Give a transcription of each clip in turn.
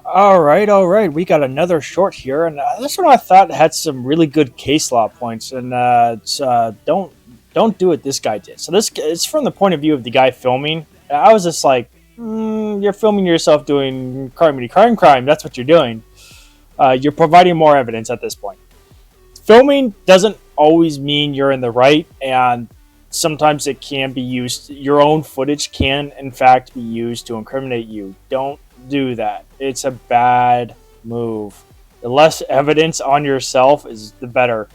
All right. We got another short here, and this one I thought had some really good case law points. And don't do what this guy did. So this it's from the point of view of the guy filming. I was just like, you're filming yourself doing crime. That's what you're doing. You're providing more evidence at this point. Filming doesn't always mean you're in the right, and sometimes it can be used. Your own footage can, in fact, be used to incriminate you. Don't do that. It's a bad move. The less evidence on yourself is the better.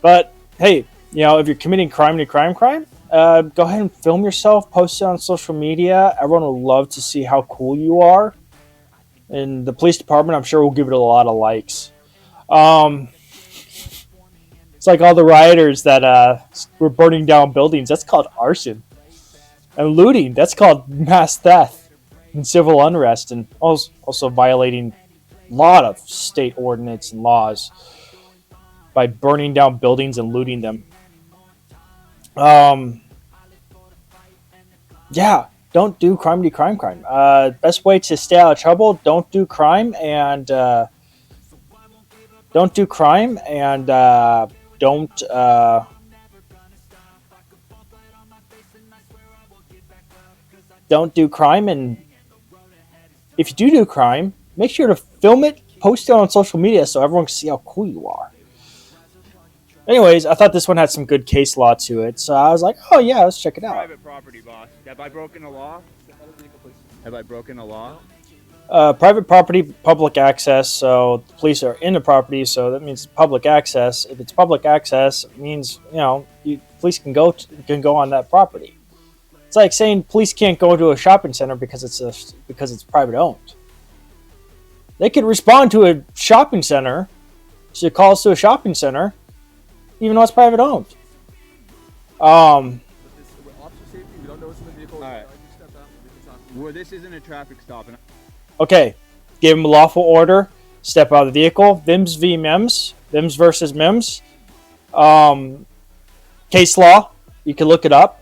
But hey, if you're committing crime, go ahead and film yourself, post it on social media. Everyone will love to see how cool you are. And the police department, I'm sure, will give it a lot of likes. Um, it's like all the rioters that were burning down buildings. That's called arson. And looting, that's called mass theft and civil unrest, and also violating a lot of state ordinance and laws by burning down buildings and looting them. Um, yeah, don't do crime. Best way to stay out of trouble: don't do crime, and don't do crime, and don't. Don't do crime, and if you do crime, make sure to film it, post it on social media so everyone can see how cool you are. Anyways, I thought this one had some good case law to it, so I was like, oh yeah, let's check it out. Private property, boss. Have I broken a law? Have I broken a law? Private property, public access. So the police are in the property, so that means public access. If it's public access, it means police can go on that property. It's like saying police can't go to a shopping center because it's private owned. They could respond to a shopping center, so calls to a shopping center, even though it's private owned. Um, All right. Well, this isn't a traffic stop. okay, give him a lawful order. Step out of the vehicle. Vims v. Mims. Vims versus Mims. Case law. You can look it up.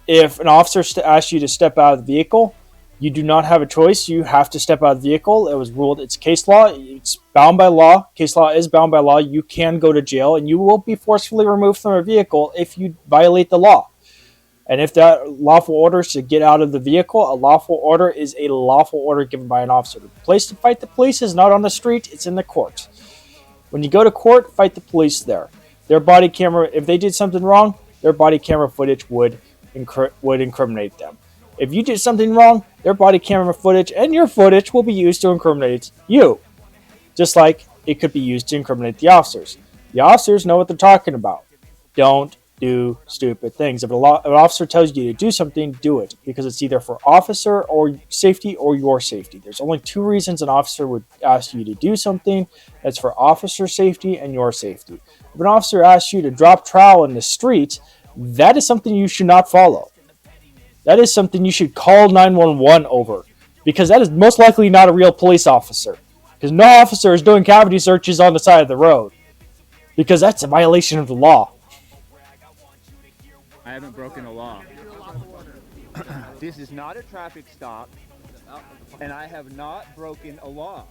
If an officer asks you to step out of the vehicle, you do not have a choice. You have to step out of the vehicle. It was ruled. It's case law. It's bound by law. Case law is bound by law. You can go to jail, and you will be forcefully removed from a vehicle if you violate the law. And if that lawful order is to get out of the vehicle, a lawful order is a lawful order given by an officer. The place to fight the police is not on the street. It's in the court. When you go to court, fight the police there. Their body camera, if they did something wrong, their body camera footage would incriminate them. If you did something wrong, their body camera footage and your footage will be used to incriminate you. Just like it could be used to incriminate the officers. The officers know what they're talking about. Don't do stupid things. If an officer tells you to do something, do it. Because it's either for officer or safety or your safety. There's only two reasons an officer would ask you to do something. That's for officer safety and your safety. If an officer asks you to drop trowel in the street, that is something you should not follow. That is something you should call 911 over, because that is most likely not a real police officer, because no officer is doing cavity searches on the side of the road, because that's a violation of the law. I haven't broken a law. This is not a traffic stop, and I have not broken a law.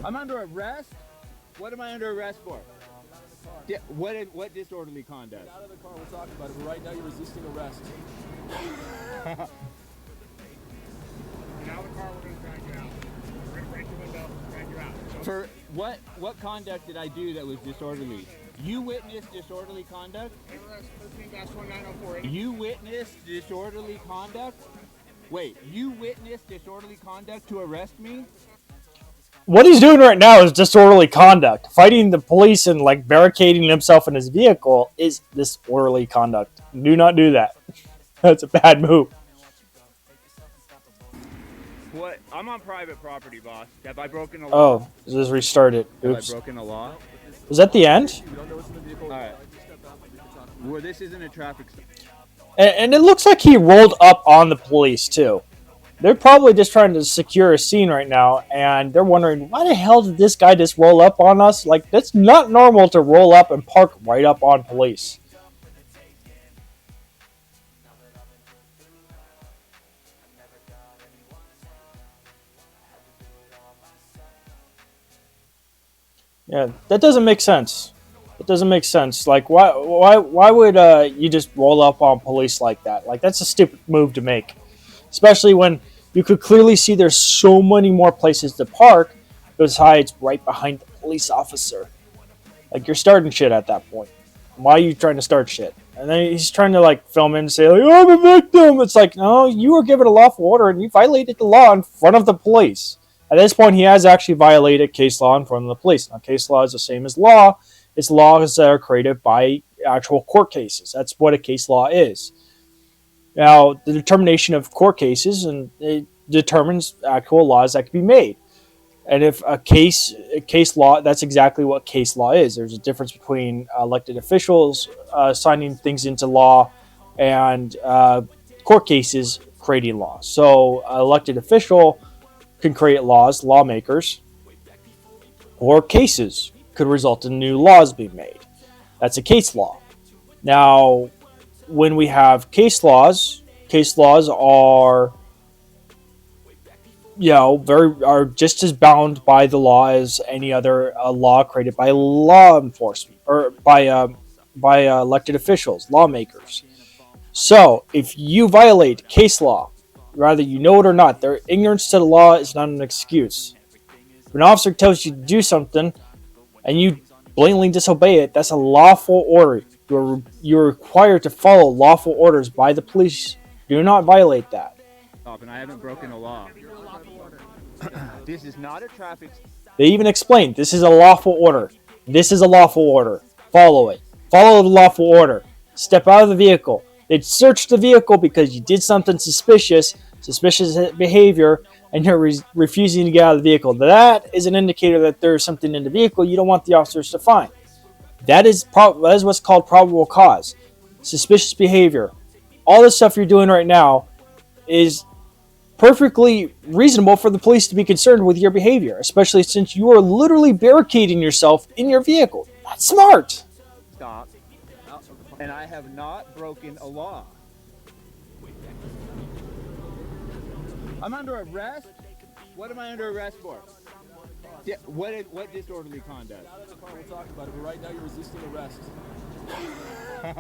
I'm under arrest? What am I under arrest for? What disorderly conduct? Get out of the car, we're talking about it, but right now you're resisting arrest. Get out of the car, we're going to drag you out. We're going to break your window, drag you out. For what conduct did I do that was disorderly? You witnessed disorderly conduct? You witnessed disorderly conduct? Wait, you witnessed disorderly conduct to arrest me? What he's doing right now is disorderly conduct. Fighting the police and barricading himself in his vehicle is disorderly conduct. Do not do that. That's a bad move. What? I'm on private property, boss. Have I broken a law? Oh, just restart it. Oops. Have I broken a law? Was that the end? Alright. Well, this isn't a traffic stop. And it looks like he rolled up on the police, too. They're probably just trying to secure a scene right now, and they're wondering, why the hell did this guy just roll up on us? That's not normal to roll up and park right up on police. Yeah, that doesn't make sense. It doesn't make sense. Like, why would you just roll up on police like that? Like, that's a stupid move to make, especially when you could clearly see there's so many more places to park besides right behind the police officer. Like, you're starting shit at that point. Why are you trying to start shit? And then he's trying to like film in and say like, oh, I'm a victim. It's like, no, you were given a lawful order and you violated the law in front of the police. At this point, he has actually violated case law in front of the police. Now, case law is the same as law. It's laws that are created by actual court cases. That's what a case law is. Now, the determination of court cases and it determines actual laws that can be made. And if a case law, that's exactly what case law is. There's a difference between elected officials signing things into law and court cases creating law. So, an elected official can create laws, lawmakers, or cases could result in new laws being made. That's a case law. Now, when we have case laws are are just as bound by the law as any other law created by law enforcement or by elected officials, lawmakers. So, if you violate case law, whether you know it or not, their ignorance to the law is not an excuse. If an officer tells you to do something and you blatantly disobey it, that's a lawful order. You're required to follow lawful orders by the police. Do not violate that. And I haven't broken a law. This is not a traffic. They even explained this is a lawful order. This is a lawful order. Follow it. Follow the lawful order. Step out of the vehicle. They'd search the vehicle because you did something suspicious behavior, and you're refusing to get out of the vehicle. That is an indicator that there's something in the vehicle you don't want the officers to find. That is what's called probable cause. Suspicious behavior. All this stuff you're doing right now is perfectly reasonable for the police to be concerned with your behavior, especially since you are literally barricading yourself in your vehicle. That's smart. Stop. And I have not broken a law. I'm under arrest? What am I under arrest for? Yeah, what disorderly conduct? Out of the car, we'll talk about it, but right now you're resisting arrest. Get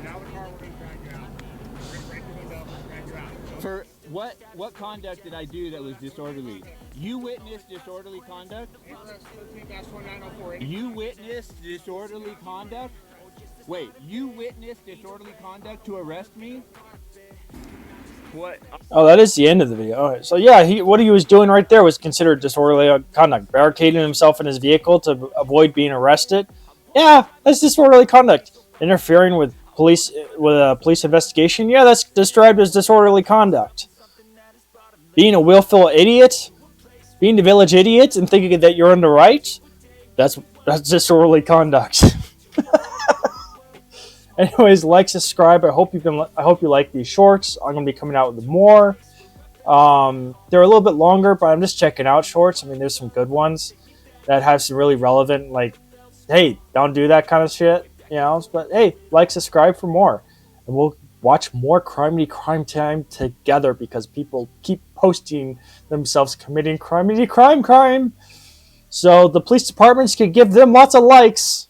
out of the car, we're going to drag you out. We're going to break the window, drag you out. For what conduct did I do that was disorderly? You witnessed disorderly conduct? You witnessed disorderly conduct? Wait, you witnessed disorderly conduct to arrest me? What? Oh, that is the end of the video. Okay, so yeah, what he was doing right there was considered disorderly conduct. Barricading himself in his vehicle to avoid being arrested. Yeah, that's disorderly conduct. Interfering with a police investigation. Yeah, that's described as disorderly conduct. Being a willful idiot, being the village idiot, and thinking that you're in the right. That's disorderly conduct. Anyways, like, subscribe. I hope you like these shorts. I'm gonna be coming out with more. They're a little bit longer, but I'm just checking out shorts. I mean, there's some good ones that have some really relevant, like, hey, don't do that kind of shit, you know. But hey, like, subscribe for more, and we'll watch more Criminy Crime Time together because people keep posting themselves committing crime. So the police departments can give them lots of likes.